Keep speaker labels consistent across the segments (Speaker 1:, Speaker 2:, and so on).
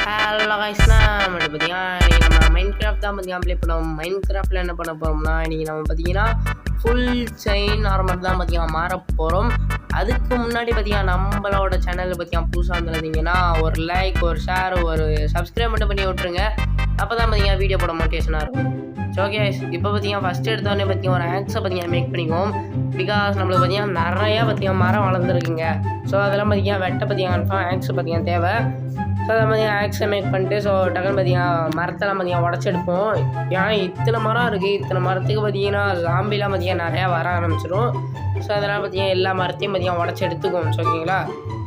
Speaker 1: Hello கைஸ்னா நம்ம பார்த்தீங்கன்னா இன்றைக்கி நம்ம மைண்ட் கிராஃப்ட் தான் பார்த்தீங்கன்னா ப்ளே பண்ணுவோம். மைண்ட் கிராஃப்டில் என்ன பண்ண போகிறோம்னா இன்றைக்கி நம்ம பார்த்தீங்கன்னா ஃபுல் செயின் ஆர்மர் தான் பார்த்தீங்கன்னா மாற போகிறோம். அதுக்கு முன்னாடி பார்த்தீங்கன்னா நம்மளோட சேனலில் பார்த்தீங்கன்னா புதுசாக வந்துருந்தீங்கன்னா ஒரு லைக், ஒரு ஷேர், ஒரு சப்ஸ்கிரைப் மட்டும் பண்ணி விட்ருங்க. அப்போ தான் பார்த்தீங்கன்னா வீடியோ போட மோட்டிவேஷனாக இருக்கும். ஸோ ஓகே, இப்போ பார்த்தீங்கன்னா ஃபஸ்ட்டு எடுத்தோடனே பார்த்தீங்கன்னா ஒரு ஆக்ஸை பார்த்தீங்கன்னா மேக் பண்ணிக்குவோம். பிகாஸ் நம்மளுக்கு பார்த்தீங்கன்னா நிறையா பார்த்தீங்கன்னா மரம் வளர்ந்துருக்குங்க. ஸோ அதெல்லாம் பார்த்தீங்கன்னா வெட்ட பார்த்தீங்கன்னா கன்ஃபார்ம் ஆக்ஸ் பார்த்தீங்கன்னா தேவை. ஸோ அதை பார்த்தீங்கன்னா ஆக்ஸை மேக் பண்ணிட்டு ஸோ டக்குன்னு பார்த்தீங்கன்னா மரத்தெல்லாம் பார்த்தீங்கன்னா உடச்சி எடுப்போம். ஏன்னா இத்தனை மரம் இருக்குது, இத்தனை மரத்துக்கு பார்த்தீங்கன்னா ஜாம்பிலாம் பார்த்தீங்கன்னா நிறையா வர ஆரம்பிச்சிடும். ஸோ அதெல்லாம் பார்த்தீங்கன்னா எல்லா மரத்தையும் பார்த்தீங்கன்னா உடச்சி எடுத்துக்குவோம். ஸோ ஓகேங்களா?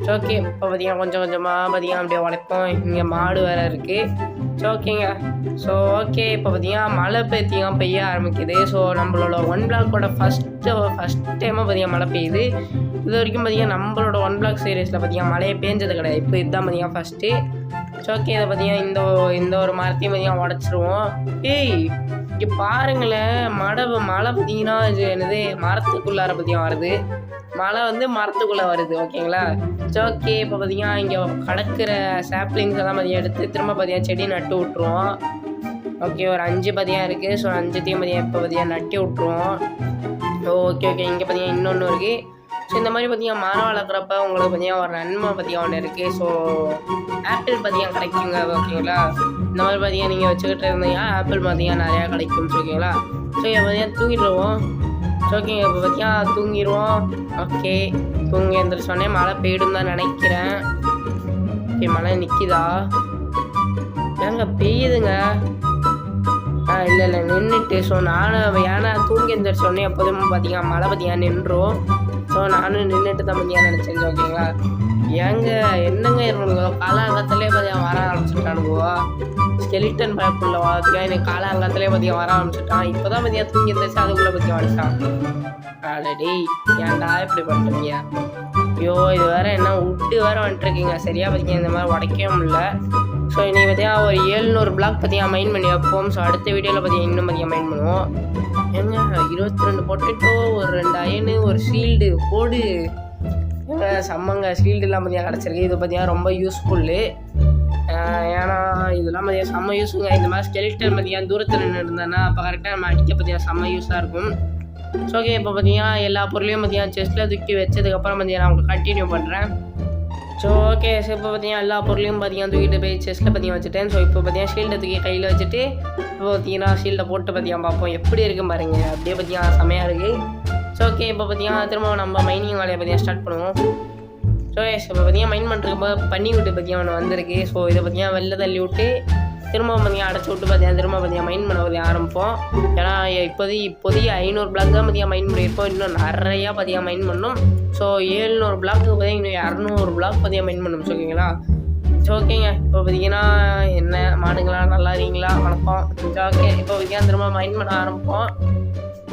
Speaker 1: ஸோ ஓகே, இப்போ பார்த்தீங்கன்னா கொஞ்சம் கொஞ்சமாக பார்த்தீங்கன்னா அப்படியே உடைப்போம். இங்கே மாடு வேறு இருக்குது. ஸோ ஓகேங்க. ஸோ ஓகே, இப்போ பார்த்தீங்கன்னா மழை பெய்ய ஆரம்பிக்குது. ஸோ நம்மளோட 1 பிளாக்கோட ஃபஸ்ட் டைமாக பார்த்தீங்கன்னா மழை பெய்யுது. இது வரைக்கும் பார்த்தீங்கன்னா நம்மளோட 1 பிளாக் சீரீஸில் பார்த்தீங்கன்னா மழையை பேஞ்சது கிடையாது. இப்போ இதுதான் பார்த்தீங்கன்னா ஃபஸ்ட்டு. ஸோ ஓகே, இதை பார்த்தீங்கன்னா இந்த ஒரு மரத்தையும் பார்த்தீங்கன்னா உடச்சிருவோம். ஏய் இங்கே பாருங்களேன், மழை பார்த்தீங்கன்னா இது என்னது மரத்துக்குள்ளார பார்த்தீங்கன்னா வருது. மழை வந்து மரத்துக்குள்ளே வருது. ஓகேங்களா? ஸோ ஓகே, இப்போ பார்த்தீங்கன்னா இங்கே கடக்கிற சாப்ளிங்ஸ் எல்லாம் பார்த்தீங்கன்னா எடுத்து திரும்ப பார்த்தீங்கன்னா செடி நட்டு விட்ருவோம். ஓகே, ஒரு 5 பார்த்தீங்கன்னா இருக்குது. ஸோ 5த்தையும் பார்த்தீங்கன்னா இப்போ பார்த்தீங்கன்னா நட்டி விட்ருவோம். ஓகே ஓகே, இங்கே பார்த்தீங்கன்னா இன்னொன்று இருக்குது. ஸோ இந்த மாதிரி பார்த்தீங்கன்னா மரம் வளர்க்குறப்ப உங்களுக்கு பார்த்தீங்கன்னா ஒரு நன்மை பார்த்தீங்கன்னா ஒன்று இருக்குது. ஸோ ஆப்பிள் பார்த்தீங்கன்னா கிடைக்குங்க. ஓகேங்களா? இந்த மாதிரி பார்த்தீங்கன்னா நீங்கள் வச்சுக்கிட்டு இருந்தீங்கன்னா ஆப்பிள் பார்த்தீங்கன்னா நிறையா கிடைக்கும். ஓகேங்களா? ஸோ இதை பார்த்தீங்கன்னா தூங்கிடுவோம். ஸோ ஓகேங்க, இப்போ பார்த்தீங்கன்னா தூங்கிடுவோம். ஓகே, தூங்கி எழுந்திரிச்சோடனே மழை பெய்யுன்னு தான் நினைக்கிறேன். ஓகே, மழை நிற்கிதா? ஏங்க பெய்யுதுங்க. இல்லை நின்றுட்டு. ஸோ நானும் ஏன்னா தூங்கி எழுந்திரிச்சோடனே எப்போதுமே பார்த்தீங்கன்னா மழை பார்த்தீங்கன்னா நின்றும். ஸோ நானும் நின்றுட்டு தான் பார்த்தீங்கன்னா நினச்சேன். ஓகேங்களா? ஏங்க என்னங்க இருக்கணுங்க, காலாங்கத்திலே பார்த்தீங்கன்னா வர ஆரம்பிச்சுட்டானுங்கோ. ஸ்கெலிட்டன் பயப்புள்ள வாழ்த்துக்கா எனக்கு காலாங்கத்திலே பார்த்தீங்கன்னா வர ஆரம்பிச்சுட்டான். இப்போ தான் பார்த்தீங்கன்னா தூங்கி எழுந்திரிச்சு அதுக்குள்ளே பற்றி வந்துட்டான். ஆல்ரெடி ஏன்டா இப்படி பண்ணுறீங்க? ஐயோ, இது வேறு என்ன விட்டு வேறு வந்துட்டுருக்கீங்க. சரியாக பார்த்தீங்கன்னா இந்த மாதிரி உடைக்கவே முடியல. ஸோ இன்றைக்கி பார்த்தீங்கன்னா ஒரு 700 பிளாக் பார்த்தீங்கன்னா மைண்ட் பண்ணி வைப்போம். ஸோ அடுத்த வீடியோவில் பார்த்தீங்கன்னா இன்னும் பார்த்தீங்கன்னா மைண்ட் பண்ணுவோம். ஏங்க 22 பொட்டேட்டோ, ஒரு 2 அயனு, ஒரு ஷீல்டு போடு. செம்மங்க, ஷீல்டுலாம் பார்த்தீங்கன்னா கிடச்சிருக்கு. இது பார்த்தீங்கன்னா ரொம்ப யூஸ்ஃபுல்லு. ஏன்னா இதெல்லாம் பார்த்தீங்கன்னா செம்ம யூஸுங்க. இந்த மாதிரி ஸ்கெலிட்டன் பார்த்தீங்கன்னா தூரத்தில் நின்று இருந்தேன்னா அப்போ கரெக்டாக நம்ம அடிக்க பார்த்தீங்கன்னா செம்ம யூஸாக இருக்கும். ஸோ ஓகே, இப்போ பார்த்தீங்கன்னா எல்லா பொருளையும் பார்த்தீங்கன்னா செஸ்ட்டில் தூக்கி வச்சதுக்கப்புறம் பார்த்தீங்கன்னா நான் உங்களுக்கு கண்டினியூ பண்ணுறேன். ஸோ ஓகே, ஸோ இப்போ பார்த்தீங்கன்னா எல்லா பொருளையும் பார்த்தீங்கன்னா தூக்கிட்டு போய் செஸ்ட்டில் பார்த்தீங்கன்னா வச்சுட்டேன். ஸோ இப்போ பார்த்தீங்கன்னா ஷீல்டை தூக்கி கையில் வச்சுட்டு இப்போ பார்த்தீங்கன்னா ஷீல்டை போட்டு பார்த்தீங்கன்னா பார்ப்போம் எப்படி இருக்குன்னு பாருங்க. அப்படியே பார்த்தீங்கன்னா செமையாக இருக்குது. ஸோ ஓகே, இப்போ பார்த்தீங்கன்னா திரும்ப நம்ம மைனிங் வேலையை பார்த்தீங்கன்னா ஸ்டார்ட் பண்ணுவோம். ஸோ இப்போ பார்த்தீங்கன்னா மைண்ட் பண்ணுறதுக்கு பண்ணி விட்டு பார்த்தீங்கன்னா ஒன்று வந்திருக்கு. ஸோ இதை பார்த்தீங்கன்னா வெளில தள்ளி விட்டு திரும்ப பார்த்தீங்கன்னா அடைச்சி விட்டு பார்த்தீங்கன்னா திரும்ப பார்த்தீங்கன்னா மைண்ட் பண்ண பார்த்தீங்கன்னா ஆரம்பிப்போம். ஏன்னா இப்போதைக்கு 500 பிளாக் தான் பார்த்தீங்கன்னா மைண்ட் பண்ணியிருப்போம். இன்னும் நிறையா பார்த்தீங்கன்னா மைண்ட் பண்ணணும். ஸோ 700 பிளாக்கு பார்த்தீங்கன்னா இன்னும் 200 பிளாக் பார்த்தீங்கன்னா மைண்ட் பண்ணணும். ஸோ ஓகேங்களா? ஸோ ஓகேங்க, இப்போ பார்த்தீங்கன்னா என்ன மாடுங்களா, நல்லா இருக்கீங்களா? வணக்கம். ஸோ ஓகே, இப்போ பார்த்தீங்கன்னா திரும்ப மைண்ட் பண்ண ஆரம்பிப்போம்.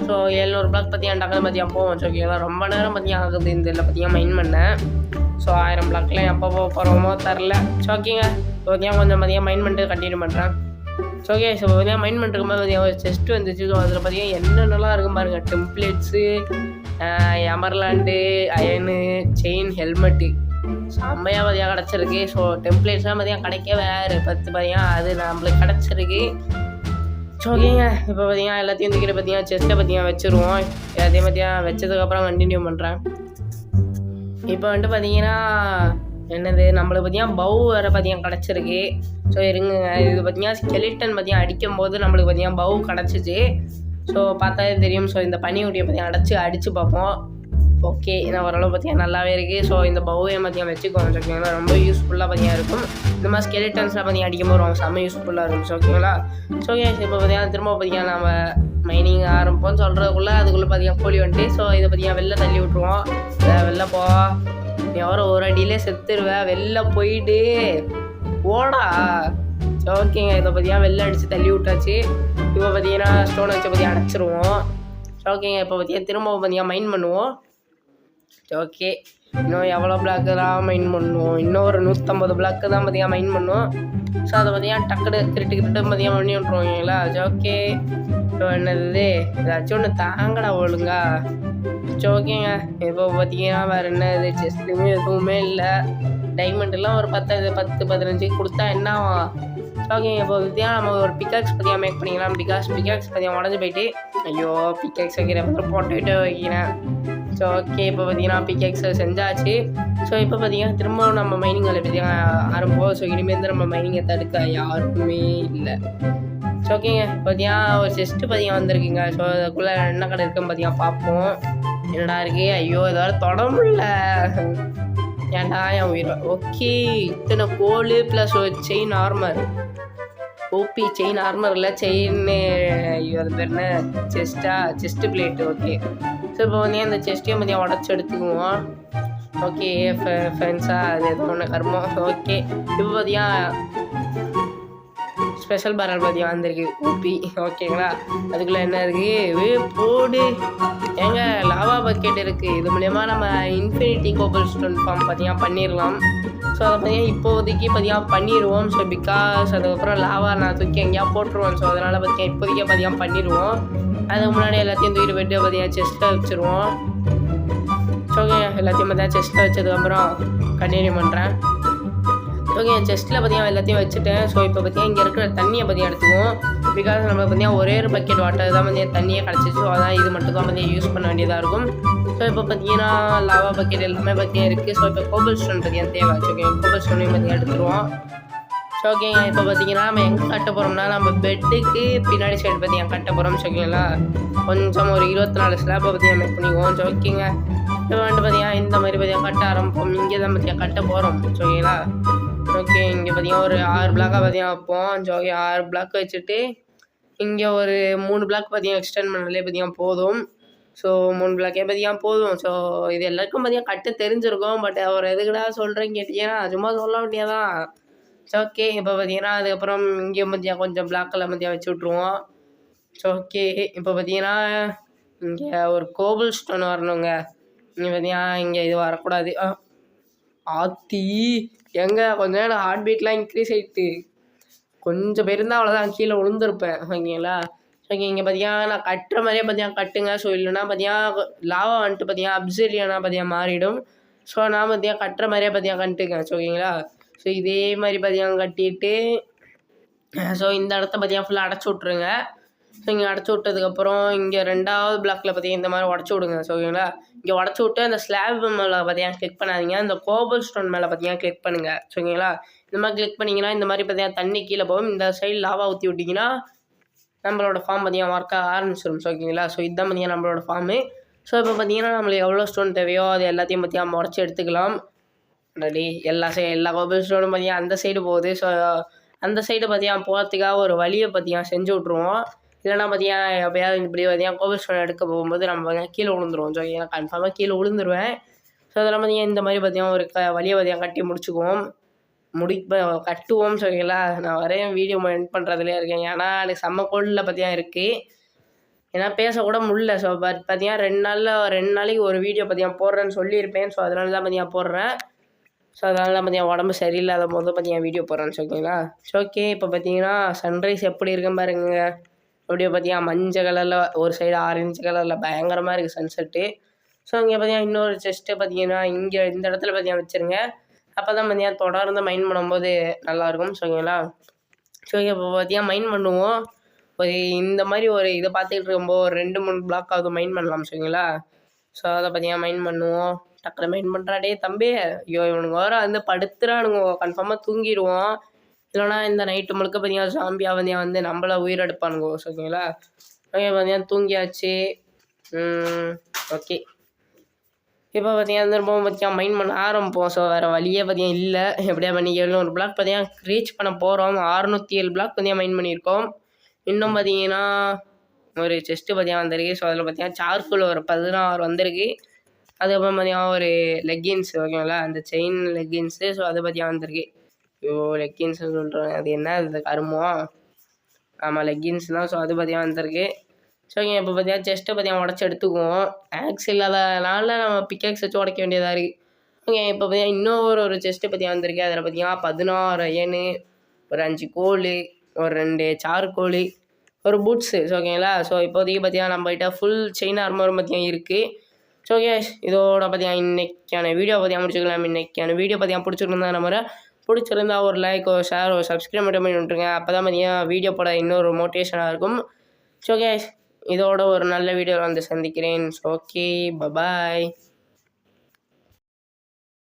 Speaker 1: ஸோ 700 பிளாக் பார்த்தீங்கன்னா டக்குனு பார்த்தீங்கன்னா போவோம். ஸோ ஓகேங்களா? ரொம்ப நேரம் பார்த்தீங்கன்னா ஆகுது இந்த இதில் பார்த்தீங்கன்னா மைண்ட் பண்ணேன். ஸோ 1000 பிளாக்லாம் எப்போ போகிறோமோ தரல. ஸோ ஓகேங்க, இப்போ பார்த்தீங்கன்னா கொஞ்சம் பார்த்தீங்கன்னா மைண்ட் பண்ணிட்டு கண்டினியூ பண்ணுறேன். ஸோ ஓகே, ஸோ பார்த்தீங்கன்னா மைண்ட் பண்ணுறதுக்கு பார்த்தீங்கன்னா ஒரு செஸ்ட்டு வந்துச்சு. ஸோ அதில் பார்த்தீங்கன்னா என்னென்னலாம் இருக்கும் பாருங்கள். டெம்ப்ளேட்ஸு, எமர்லாண்டு, அயனு, செயின், ஹெல்மெட்டு செம்மையாக பார்த்தீங்கன்னா கிடச்சிருக்கு. ஸோ டெம்ப்ளேட்ஸ்லாம் பார்த்தீங்கன்னா கிடைக்க வேறு 10 பார்த்தீங்கன்னா அது நம்மளுக்கு கிடச்சிருக்கு. ஸோ ஓகேங்க, இப்போ பார்த்தீங்கன்னா எல்லாத்தையும் தூக்கிட்டு பார்த்தீங்கன்னா செஸ்ட்டை பார்த்தீங்கன்னா வச்சுருவோம். எல்லாத்தையும் பார்த்தீங்கன்னா வச்சதுக்கப்புறம் கண்டினியூ பண்ணுறேன். இப்போ வந்துட்டு பார்த்தீங்கன்னா என்னது நம்மளுக்கு பார்த்தீங்கன்னா பவு வேறு பார்த்தீங்கன்னா கிடச்சிருக்கு. ஸோ இருங்க, இது பார்த்தீங்கன்னா ஸ்கெலிட்டன் பார்த்தீங்கன்னா அடிக்கும்போது நம்மளுக்கு பார்த்தீங்கன்னா பவு கிடச்சிச்சு. ஸோ பார்த்தாலே தெரியும். ஸோ இந்த பனிக்குட்டியை பார்த்தீங்கன்னா அடித்து பார்ப்போம். ஓகே, நான் ஓரளவு பார்த்தீங்கன்னா நல்லாவே இருக்குது. ஸோ இந்த பவுவையும் பார்த்தீங்கன்னா வச்சுக்கோங்க. ஓகேங்களா? ரொம்ப யூஸ்ஃபுல்லாக பார்த்தீங்கன்னா இருக்கும். இந்த மாதிரி ஸ்கெலிட்டன்ஸ்லாம் பார்த்தீங்கன்னா அடிக்கும்போது ரொம்ப செம்ம யூஸ்ஃபுல்லாக இருக்கும். ஸோ ஓகேங்களா? ஸோ ஓகே, இப்போ பார்த்தீங்கன்னா திரும்ப பார்த்தீங்கன்னா நம்ம மைனிங் ஆரம்பிப்போம்னு சொல்கிறதுக்குள்ளே அதுக்குள்ளே பார்த்தீங்கன்னா கோழி வந்துட்டு. ஸோ இதை பார்த்தீங்கன்னா வெளில தள்ளி விட்ருவோம். வெளில போ, நீ எவரோ ஒரு அடியிலே செத்துருவேன். வெளில போயிட்டு ஓடா. ஸோ ஓகேங்க, இதை பார்த்தீங்கன்னா வெளில அடித்து தள்ளி விட்டாச்சு. இப்போ பார்த்தீங்கன்னா ஸ்டோன் வச்சு பார்த்தீங்கன்னா அடைச்சிருவோம். ஸோ ஓகேங்க, இப்போ பார்த்தீங்கன்னா திரும்ப பார்த்தீங்கன்னா மைண்ட் பண்ணுவோம். ஓகே, இன்னும் எவ்வளோ பிளாக்கு தான் மைண்ட் பண்ணுவோம்? இன்னும் ஒரு 150 பிளாக்கு தான் பார்த்தீங்கன்னா மைண்ட் பண்ணுவோம். ஸோ அதை பார்த்தீங்கன்னா டக்குனு கிரிட்டு பார்த்தீங்கன்னா பண்ணி விட்ருவோங்களா? ஓகே, இப்போ என்னது ஏதாச்சும் ஒன்று தாங்கடா ஒழுங்கா. சரி ஓகேங்க, இப்போ பார்த்தீங்கன்னா வேறு என்ன இது செஸ்ட்லேயுமே எதுவுமே இல்லை. டைமண்ட்லாம் ஒரு 10 15 கொடுத்தா என்ன ஓகே. இப்போ பார்த்தீங்கன்னா நம்ம ஒரு பிக்காக்ஸ் பார்த்தீங்கன்னா மேக் பண்ணிக்கலாம். பிகாக்ஸ் பார்த்தீங்கன்னா உடஞ்சி போயிட்டு ஐயோ பிக்காக்ஸ் வைக்கிற பத்திரம் போட்டுக்கிட்டு வைக்கிறேன். ஸோ ஓகே இப்போ பார்த்தீங்கன்னா பிக்காக்ஸை செஞ்சாச்சு. ஸோ இப்போ பார்த்தீங்கன்னா திரும்பவும் நம்ம மைனிங் வேலை பார்த்தீங்கன்னா ஆரம்பிப்போம். ஸோ இனிமேல் நம்ம மைனிங்கை தடுக்க யாருக்குமே இல்லை. ஸோ ஓகேங்க பார்த்தீங்கன்னா ஒரு செஸ்ட்டு பார்த்தீங்கன்னா வந்திருக்குங்க. ஸோ அதுக்குள்ளே என்ன கடை இருக்குன்னு பார்த்தீங்கன்னா பார்ப்போம். என்னடா இருக்கு ஐயோ ஏதாவது தொட முடியல ஏன்டா என் உயிர். ஓகே இத்தனை கோல் ப்ளஸ் ஒரு chain armour. OP chain armour இல்லை செயின் ஐயோ அது பேர் என்ன செஸ்ட்டு பிளேட்டு. ஓகே ஸோ இப்போ வந்து அந்த செஸ்ட்டையும் பார்த்தீங்கன்னா உடச்சி எடுத்துக்குவோம். ஓகே ஃப்ரெண்ட்ஸாக அது எதுவும் ஒன்று கர்மம். ஓகே இப்போ பார்த்தீங்கன்னா ஸ்பெஷல் பேரல் பார்த்தீங்கன்னா வந்திருக்கு ஓபி. ஓகேங்களா அதுக்குள்ளே என்ன இருக்குது போடு ஏங்க லாவா பக்கெட் இருக்குது. இது மூலயமா நம்ம இன்ஃபினிட்டி கோபல் ஸ்டோன் ஃபார்ம் பார்த்தீங்கன்னா பண்ணிடலாம். ஸோ அதை பார்த்தீங்கன்னா இப்போதைக்கு பார்த்தீங்கன்னா பண்ணிடுவோம். ஸோ பிகாஸ் அதுக்கப்புறம் லாவா நான் தூக்கி எங்கேயா போட்டுருவோம். ஸோ அதனால் பார்த்தீங்கன்னா இப்போதைக்கே பார்த்தீங்கன்னா பண்ணிடுவோம். அதுக்கு முன்னாடி எல்லாத்தையும் தூக்கிட்டு போய்ட்டு பார்த்தீங்கன்னா செஸ்ட்டில் வச்சுருவோம். ஸோ ஓகே எல்லாத்தையும் பார்த்தீங்கன்னா செஸ்ட்டில் வச்சதுக்கப்புறம் கண்டினியூ பண்ணுறேன். ஓகே செஸ்ட்டில் பார்த்தீங்கன்னா எல்லாத்தையும் வச்சுட்டேன். ஸோ இப்போ பார்த்தீங்கன்னா இங்கே இருக்கிற தண்ணியை பார்த்தீங்கன்னா எடுத்துக்குவோம். பிகாஸ் நம்ம பார்த்தீங்கன்னா ஒரே ஒரு பக்கெட் வாட்டர் தான் பார்த்தீங்கன்னா தண்ணியே கிடச்சிச்சு. ஸோ அதான் இது மட்டும் தான் பார்த்தீங்கன்னா யூஸ் பண்ண வேண்டியதாக இருக்கும். ஸோ இப்போ பார்த்தீங்கன்னா லாவா பக்கெட் எல்லாமே பார்த்தீங்கன்னா இருக்குது. ஸோ இப்போ கோபல் ஸ்டோன் பார்த்தீங்கன்னா தேவை. ஓகே கோபல் ஸ்டோனையும் பார்த்தீங்கன்னா எடுத்துருவோம். ஸோ ஓகேங்க இப்போ பார்த்தீங்கன்னா நம்ம எங்கே கட்ட போகிறோம்னா நம்ம பெட்டுக்கு பின்னாடி சைடு பார்த்தீங்கன்னா கட்ட போகிறோம். ஓகேங்களா கொஞ்சம் ஒரு 24 ஸ்லாப்பை பார்த்தீங்கன்னா மேக் பண்ணிக்குவோம். ஸோ ஓகேங்க இப்போ வந்துட்டு பார்த்தீங்கன்னா இந்த மாதிரி பார்த்தீங்கன்னா கட்ட ஆரம்பிப்போம். இங்கே தான் பார்த்தீங்கன்னா கட்ட போகிறோம். ஓகேங்களா ஓகே இங்கே பார்த்தீங்கன்னா ஒரு 6 பிளாக்காக பார்த்தீங்கன்னா வைப்போம். ஸோ ஓகே 6 பிளாக் வச்சுட்டு இங்கே ஒரு 3 பிளாக் பார்த்தீங்கன்னா எக்ஸ்டெண்ட் பண்ணாலே பார்த்தீங்கன்னா போதும். ஸோ 3 பிளாக்கே பார்த்தீங்கன்னா போதும். ஸோ இது எல்லாருக்கும் பார்த்தீங்கன்னா கட்ட தெரிஞ்சிருக்கும். பட் அவர் எதுக்குடா சொல்கிறேன்னு கேட்டீங்கன்னா சும்மா சொல்ல வேண்டியதான். ஸோ ஓகே இப்போ பார்த்தீங்கன்னா அதுக்கப்புறம் இங்கே பார்த்தீங்கன்னா கொஞ்சம் பிளாக்கெல்லாம் பார்த்தீங்கன்னா வச்சு விட்ருவோம். ஸோ ஓகே இப்போ பார்த்தீங்கன்னா இங்கே ஒரு கோபல் ஸ்டோன் வரணுங்க. இங்கே பார்த்தீங்கன்னா இங்கே இது வரக்கூடாது. ஆத்தி எங்கே கொஞ்சம் நேரம் ஹார்ட் பீட்லாம் இன்க்ரீஸ் ஆகிட்டு கொஞ்சம் பேர் இருந்தால் அவ்வளோதான் கீழே விழுந்துருப்பேன். ஓகேங்களா ஓகே இங்கே பார்த்தீங்கன்னா நான் கட்டுற மாதிரியே பார்த்தீங்கன்னா கட்டுங்க. ஸோ இல்லைன்னா பார்த்தீங்கன்னா லாவா வந்துட்டு பார்த்தீங்கன்னா அப்சர்வியனா பார்த்தீங்கன்னா மாறிடும். ஸோ நான் பார்த்தீங்கன்னா கட்டுற மாதிரியே பார்த்தீங்கன்னா கட்டுங்க. ஸோ ஓகேங்களா ஸோ இதே மாதிரி பார்த்தீங்கன்னா கட்டிட்டு ஸோ இந்த இடத்த பார்த்தீங்கன்னா ஃபுல்லாக அடைச்சி விட்ருங்க. ஸோ இங்கே அடைச்சி விட்டதுக்கப்புறம் இங்கே 2வது பிளாக்கில் பார்த்தீங்கன்னா இந்த மாதிரி உடச்சி விடுங்க. ஸோ ஓகேங்களா இங்கே உடச்சி விட்டு அந்த ஸ்லாப் மேலே பார்த்தீங்கன்னா கிளிக் பண்ணாதீங்க. இந்த கோபல் ஸ்டோன் மேலே பார்த்தீங்கன்னா கிளிக் பண்ணுங்கள். ஸோ ஓகேங்களா இந்த மாதிரி கிளிக் பண்ணிங்கன்னா இந்த மாதிரி பார்த்தீங்கன்னா தண்ணி கீழே போகும். இந்த சைடு லாவா ஊற்றி விட்டிங்கன்னா நம்மளோட ஃபார்ம் பார்த்தீங்கன்னா ஒர்க் ஆரம்பிச்சிடும். ஸோ ஓகேங்களா ஸோ இதுதான் பார்த்தீங்கன்னா நம்மளோட ஃபார்மு. ஸோ இப்போ பார்த்தீங்கன்னா நம்மளுக்கு எவ்வளோ ஸ்டோன் தேவையோ அது எல்லாத்தையும் பார்த்தீங்கன்னா உடச்சி எடுத்துக்கலாம். ரெடி எல்லா கோபல் ஸ்டோனும் பார்த்தீங்கன்னா அந்த சைடு போகுது. ஸோ அந்த சைடு பார்த்தீங்கன்னா போகிறதுக்காக ஒரு வழியை பார்த்தீங்கன்னா செஞ்சு விட்ருவோம். இல்லைனா பார்த்தீங்கன்னா எப்போயாவது இப்படி பார்த்தீங்கன்னா கோபல் ஸ்டோன் எடுக்க போகும்போது நம்ம பார்த்தீங்கன்னா கீழே விழுந்துருவோம். ஸோ ஏன்னா கன்ஃபார்மாக கீழே விழுந்துருவேன். ஸோ அதெல்லாம் பார்த்தீங்கன்னா இந்த மாதிரி பார்த்தீங்கன்னா ஒரு வழியை பார்த்தீங்கன்னா கட்டி முடிச்சுக்குவோம். கட்டுவோம். ஸோ ஓகேங்களா நான் வரைய வீடியோ எண்ட் பண்ணுறதுலேயே இருக்கேன். ஏன்னா எனக்கு செம்ம கோல்டில் பார்த்தீங்கன்னா இருக்குது. ஏன்னா பேசக்கூட முடியல. ஸோ பார்த்தீங்கன்னா 2 நாளைக்கு ஒரு வீடியோ பார்த்தீங்கன்னா போடுறேன்னு சொல்லியிருப்பேன். ஸோ அதனால தான் பார்த்தீங்கன்னா போடுறேன். ஸோ அதனால தான் பார்த்தீங்கன்னா உடம்பு சரியில்லாத போது பார்த்தீங்கன்னா வீடியோ போடுறேன்னு ஓகேங்களா. ஸோ ஓகே இப்போ பார்த்தீங்கன்னா சன்ரைஸ் எப்படி இருக்குன்னு பாருங்க. அப்படியே பார்த்தீங்கன்னா மஞ்சள் கலரில் ஒரு சைடு ஆரஞ்சு கலரில் பயங்கரமாக இருக்குது சன்செட்டு. ஸோ இங்கே பார்த்தீங்கன்னா இன்னொரு செஸ்ட்டு பார்த்தீங்கன்னா இங்கே இந்த இடத்துல பார்த்தீங்கன்னா வச்சுருங்க. அப்போ தான் பார்த்தீங்கன்னா தொடர்ந்து மைண்ட் பண்ணும்போது நல்லாயிருக்கும். ஸோ ஓகேங்களா ஸோ இப்போ பார்த்தீங்கன்னா மைண்ட் பண்ணுவோம். ஒரு இந்த மாதிரி ஒரு இதை பார்த்துக்கிட்டு இருக்கும்போது ஒரு 2-3 பிளாக்காவது மைண்ட் பண்ணலாம். ஸோ ஓகேங்களா ஸோ அதை பார்த்தீங்கன்னா மைண்ட் பண்ணுவோம். டக்குனு மைண்ட் பண்ணுறாடே தம்பி ஐயோ இவனுங்க வர வந்து படுத்துறானுங்க கன்ஃபார்மாக தூங்கிடுவோம். இல்லைனா இந்த நைட்டு முழுக்க பார்த்தீங்கன்னா ஜாம்பியாக வந்து நம்மள உயிரெடுப்பானுங்க. ஓகேங்களா ஓகே பார்த்தீங்கன்னா தூங்கியாச்சு. ஓகே இப்போ பார்த்தீங்கன்னா திரும்பவும் பார்த்தீங்கன்னா மைண்ட் பண்ண ஆரம்பிப்போம். ஸோ வேறு வழியே பார்த்தீங்கன்னா இல்லை. எப்படியா பண்ணி 700 பிளாக் பார்த்தீங்கன்னா ரீச் பண்ண போகிறோம். 607 பிளாக் பார்த்தீங்கன்னா மைண்ட் பண்ணியிருக்கோம். இன்னும் பார்த்தீங்கன்னா ஒரு செஸ்ட்டு பார்த்தீங்கன்னா வந்திருக்கு. ஸோ அதில் பார்த்தீங்கன்னா சார்கோல் ஒரு 16 வந்திருக்கு. அதுக்கப்புறம் பார்த்தீங்கன்னா ஒரு லெக்கின்ஸ் ஓகேங்களா அந்த செயின் லெக்கின்ஸு. ஸோ அதை பார்த்தீங்கன்னா வந்திருக்கு. ஐயோ லெக்கின்ஸ்னு சொல்கிறேன் அது என்ன அது கருமோ ஆமாம் லெக்கின்ஸ் தான். ஸோ அது பார்த்தீங்கன்னா வந்திருக்கு. ஸோ ஓகே இப்போ பார்த்தீங்கன்னா செஸ்ட்டை பார்த்தீங்கன்னா உடச்சி எடுத்துக்குவோம். ஆக்ஸ் இல்லாதனால நம்ம பிக்காக்ஸ் வச்சு உடைக்க வேண்டியதாக இருக்குது. ஓகே இப்போ பார்த்தீங்கன்னா இன்னொரு ஒரு செஸ்ட்டு பார்த்தீங்கன்னா வந்திருக்கு. அதில் பார்த்தீங்கன்னா 16 அயனு ஒரு 5 கோல் ஒரு 2 சார்கோல் ஒரு பூட்ஸு. ஸோ ஓகேங்களா ஸோ இப்போதைக்கு பார்த்தீங்கன்னா நம்மகிட்ட ஃபுல் செயின் ஆர்மரும் பார்த்தீங்கன்னா இருக்குது. ஸோ கேஸ் இதோட பார்த்தீங்கன்னா இன்றைக்கான வீடியோ பார்த்தீங்கன்னா முடிச்சுக்கலாம். இன்றைக்கான வீடியோ பார்த்தீங்கன்னா பிடிச்சிருந்தா நம்ம பிடிச்சிருந்தா ஒரு லைக் ஒரு ஷேர் ஒரு சப்ஸ்கிரைப் மட்டும் பண்ணி விட்டுருங்க. அப்போ தான் பார்த்தீங்கன்னா வீடியோ போட இன்னொரு மோட்டிவேஷனாக இருக்கும். ஸோ கேஸ் இதோட ஒரு நல்ல வீடியோவில் வந்து சந்திக்கிறேன். ஓகே, பாய்.